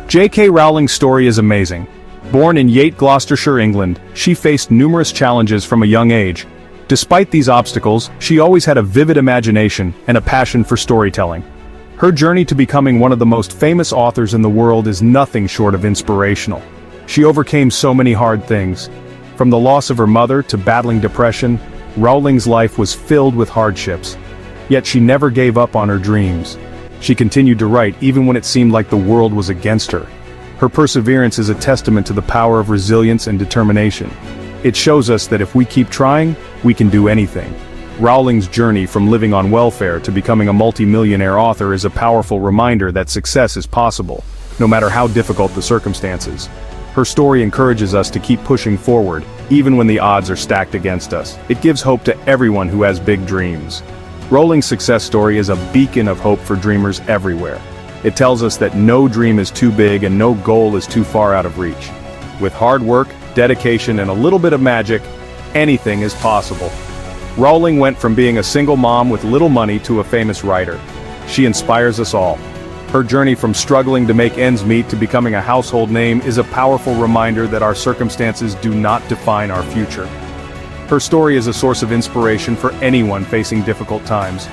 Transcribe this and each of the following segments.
J.K. Rowling's story is amazing. Born in Yate, Gloucestershire, England, she faced numerous challenges from a young age. Despite these obstacles, she always had a vivid imagination and a passion for storytelling. Her journey to becoming one of the most famous authors in the world is nothing short of inspirational. She overcame so many hard things. From the loss of her mother to battling depression, Rowling's life was filled with hardships. Yet she never gave up on her dreams. She continued to write even when it seemed like the world was against her. Her perseverance is a testament to the power of resilience and determination. It shows us that if we keep trying, we can do anything. Rowling's journey from living on welfare to becoming a multi-millionaire author is a powerful reminder that success is possible, no matter how difficult the circumstances. Her story encourages us to keep pushing forward, even when the odds are stacked against us. It gives hope to everyone who has big dreams. Rowling's success story is a beacon of hope for dreamers everywhere. It tells us that no dream is too big and no goal is too far out of reach. With hard work, dedication, and a little bit of magic, anything is possible. Rowling went from being a single mom with little money to a famous writer. She inspires us all. Her journey from struggling to make ends meet to becoming a household name is a powerful reminder that our circumstances do not define our future. Her story is a source of inspiration for anyone facing difficult times.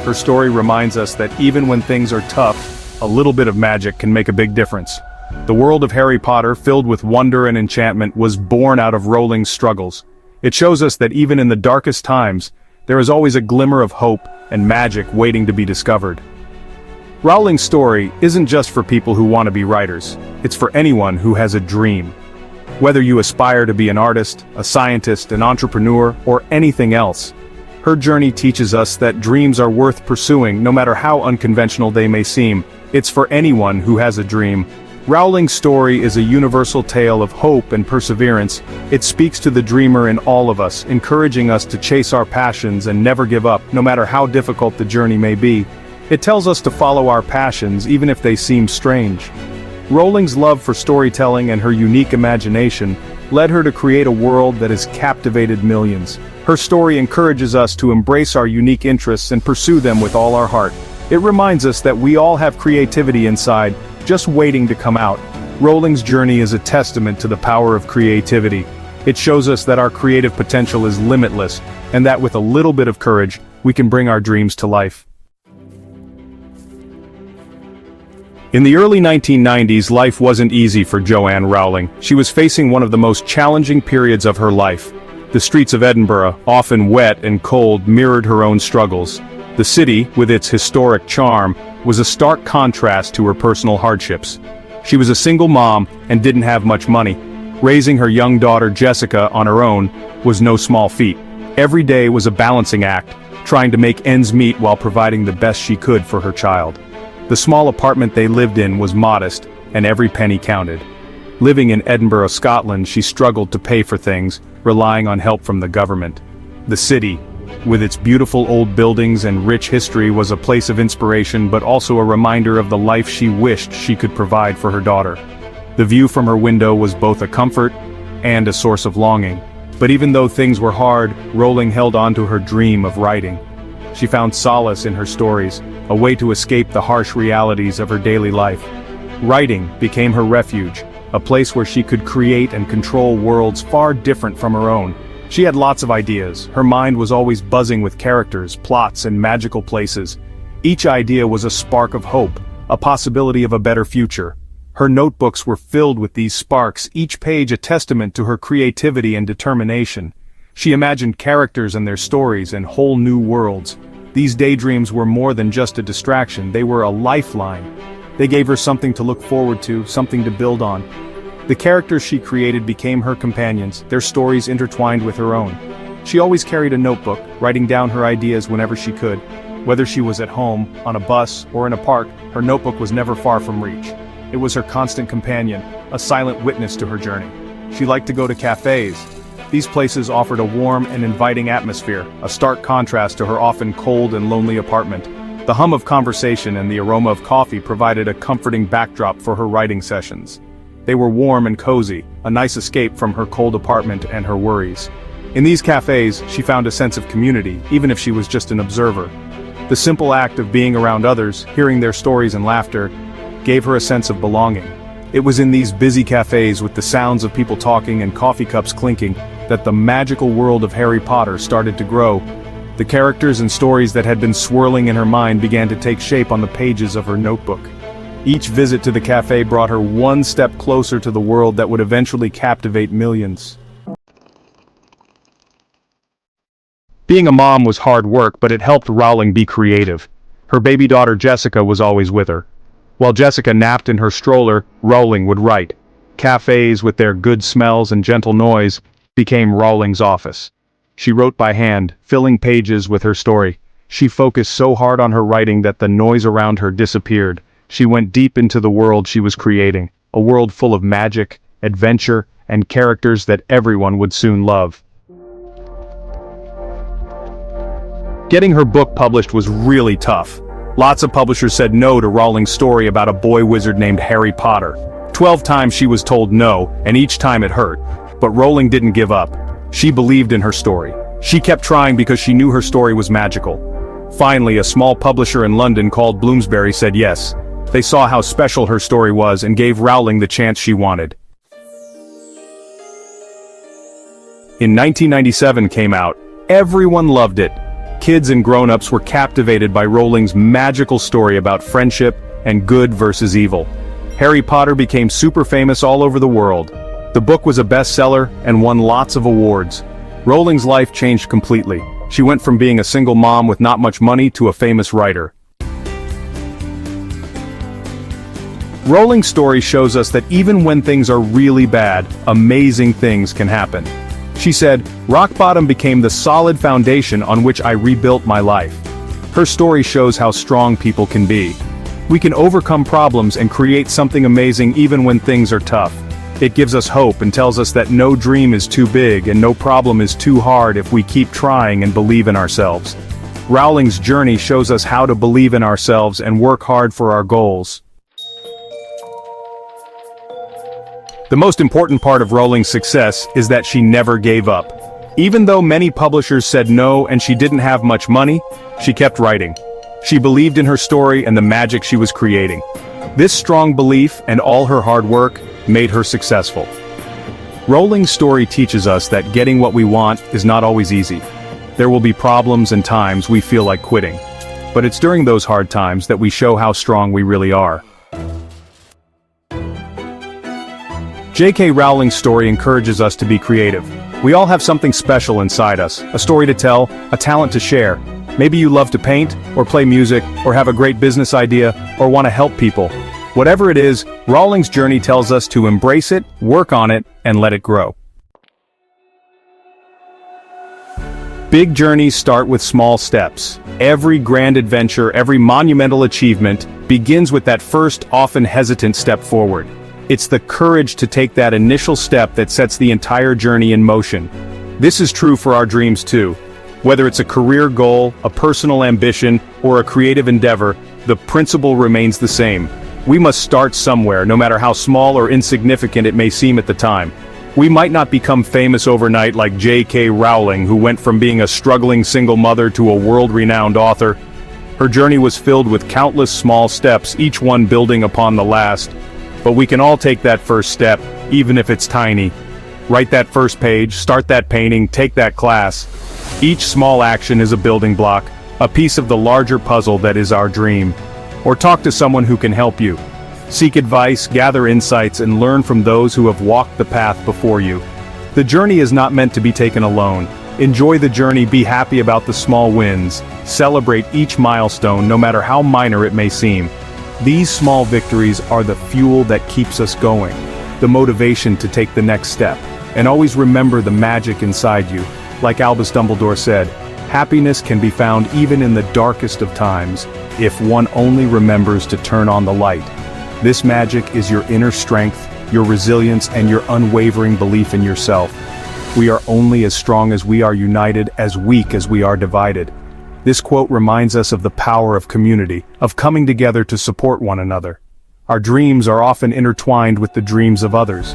Her story reminds us that even when things are tough, a little bit of magic can make a big difference. The world of Harry Potter, filled with wonder and enchantment, was born out of Rowling's struggles. It shows us that even in the darkest times, there is always a glimmer of hope and magic waiting to be discovered. Rowling's story isn't just for people who want to be writers. It's for anyone who has a dream. Whether you aspire to be an artist, a scientist, an entrepreneur, or anything else, her journey teaches us that dreams are worth pursuing no matter how unconventional they may seem. It's for anyone who has a dream. Rowling's story is a universal tale of hope and perseverance. It speaks to the dreamer in all of us, encouraging us to chase our passions and never give up, no matter how difficult the journey may be. It tells us to follow our passions even if they seem strange. Rowling's love for storytelling and her unique imagination led her to create a world that has captivated millions. Her story encourages us to embrace our unique interests and pursue them with all our heart. It reminds us that we all have creativity inside, just waiting to come out. Rowling's journey is a testament to the power of creativity. It shows us that our creative potential is limitless, and that with a little bit of courage, we can bring our dreams to life. In the early 1990s, life wasn't easy for Joanne Rowling. She was facing one of the most challenging periods of her life. The streets of Edinburgh, often wet and cold, mirrored her own struggles. The city, with its historic charm, was a stark contrast to her personal hardships. She was a single mom and didn't have much money. Raising her young daughter Jessica on her own was no small feat. Every day was a balancing act, trying to make ends meet while providing the best she could for her child. The small apartment they lived in was modest, and every penny counted. Living in Edinburgh, Scotland, she struggled to pay for things, relying on help from the government. The city, with its beautiful old buildings and rich history, was a place of inspiration but also a reminder of the life she wished she could provide for her daughter. The view from her window was both a comfort and a source of longing. But even though things were hard, Rowling held on to her dream of writing. She found solace in her stories, a way to escape the harsh realities of her daily life. Writing became her refuge, a place where she could create and control worlds far different from her own. She had lots of ideas. Her mind was always buzzing with characters, plots, and magical places. Each idea was a spark of hope, a possibility of a better future. Her notebooks were filled with these sparks, each page a testament to her creativity and determination. She imagined characters and their stories and whole new worlds. These daydreams were more than just a distraction, they were a lifeline. They gave her something to look forward to, something to build on. The characters she created became her companions, their stories intertwined with her own. She always carried a notebook, writing down her ideas whenever she could. Whether she was at home, on a bus, or in a park, her notebook was never far from reach. It was her constant companion, a silent witness to her journey. She liked to go to cafes. These places offered a warm and inviting atmosphere, a stark contrast to her often cold and lonely apartment. The hum of conversation and the aroma of coffee provided a comforting backdrop for her writing sessions. They were warm and cozy, a nice escape from her cold apartment and her worries. In these cafes, she found a sense of community, even if she was just an observer. The simple act of being around others, hearing their stories and laughter, gave her a sense of belonging. It was in these busy cafes with the sounds of people talking and coffee cups clinking that the magical world of Harry Potter started to grow. The characters and stories that had been swirling in her mind began to take shape on the pages of her notebook. Each visit to the cafe brought her one step closer to the world that would eventually captivate millions. Being a mom was hard work, but it helped Rowling be creative. Her baby daughter Jessica was always with her. While Jessica napped in her stroller, Rowling would write. Cafes with their good smells and gentle noise became Rowling's office. She wrote by hand, filling pages with her story. She focused so hard on her writing that the noise around her disappeared. She went deep into the world she was creating, a world full of magic, adventure, and characters that everyone would soon love. Getting her book published was really tough. Lots of publishers said no to Rowling's story about a boy wizard named Harry Potter. 12 times she was told no, and each time it hurt. But Rowling didn't give up. She believed in her story. She kept trying because she knew her story was magical. Finally, a small publisher in London called Bloomsbury said yes. They saw how special her story was and gave Rowling the chance she wanted. In 1997 came out. Everyone loved it. Kids and grown-ups were captivated by Rowling's magical story about friendship and good versus evil. Harry Potter became super famous all over the world. The book was a bestseller and won lots of awards. Rowling's life changed completely. She went from being a single mom with not much money to a famous writer. Rowling's story shows us that even when things are really bad, amazing things can happen. She said, "Rock bottom became the solid foundation on which I rebuilt my life." Her story shows how strong people can be. We can overcome problems and create something amazing even when things are tough. It gives us hope and tells us that no dream is too big and no problem is too hard if we keep trying and believe in ourselves. Rowling's journey shows us how to believe in ourselves and work hard for our goals. The most important part of Rowling's success is that she never gave up. Even though many publishers said no and she didn't have much money, she kept writing. She believed in her story and the magic she was creating. This strong belief and all her hard work made her successful. Rowling's story teaches us that getting what we want is not always easy. There will be problems and times we feel like quitting. But it's during those hard times that we show how strong we really are. J.K. Rowling's story encourages us to be creative. We all have something special inside us, a story to tell, a talent to share. Maybe you love to paint, or play music, or have a great business idea, or want to help people. Whatever it is, Rowling's journey tells us to embrace it, work on it, and let it grow. Big journeys start with small steps. Every grand adventure, every monumental achievement, begins with that first, often hesitant step forward. It's the courage to take that initial step that sets the entire journey in motion. This is true for our dreams too. Whether it's a career goal, a personal ambition, or a creative endeavor, the principle remains the same. We must start somewhere, no matter how small or insignificant it may seem at the time. We might not become famous overnight like J.K. Rowling, who went from being a struggling single mother to a world-renowned author. Her journey was filled with countless small steps, each one building upon the last. But we can all take that first step, even if it's tiny. Write that first page, start that painting, take that class. Each small action is a building block, a piece of the larger puzzle that is our dream. Or talk to someone who can help you. Seek advice, gather insights, and learn from those who have walked the path before you. The journey is not meant to be taken alone. Enjoy the journey, be happy about the small wins. Celebrate each milestone, no matter how minor it may seem. These small victories are the fuel that keeps us going, the motivation to take the next step. And always remember the magic inside you. Like Albus Dumbledore said, happiness can be found even in the darkest of times, if one only remembers to turn on the light. This magic is your inner strength, your resilience, and your unwavering belief in yourself. We are only as strong as we are united, as weak as we are divided. This quote reminds us of the power of community, of coming together to support one another. Our dreams are often intertwined with the dreams of others.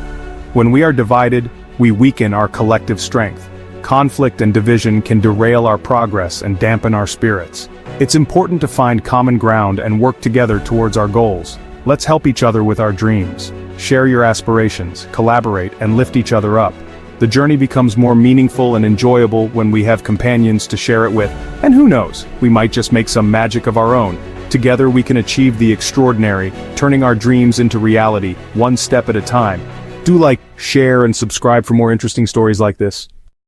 When we are divided, we weaken our collective strength. Conflict and division can derail our progress and dampen our spirits. It's important to find common ground and work together towards our goals. Let's help each other with our dreams. Share your aspirations, collaborate, and lift each other up. The journey becomes more meaningful and enjoyable when we have companions to share it with, and who knows, we might just make some magic of our own. Together we can achieve the extraordinary, turning our dreams into reality, one step at a time. Do like, share, and subscribe for more interesting stories like this.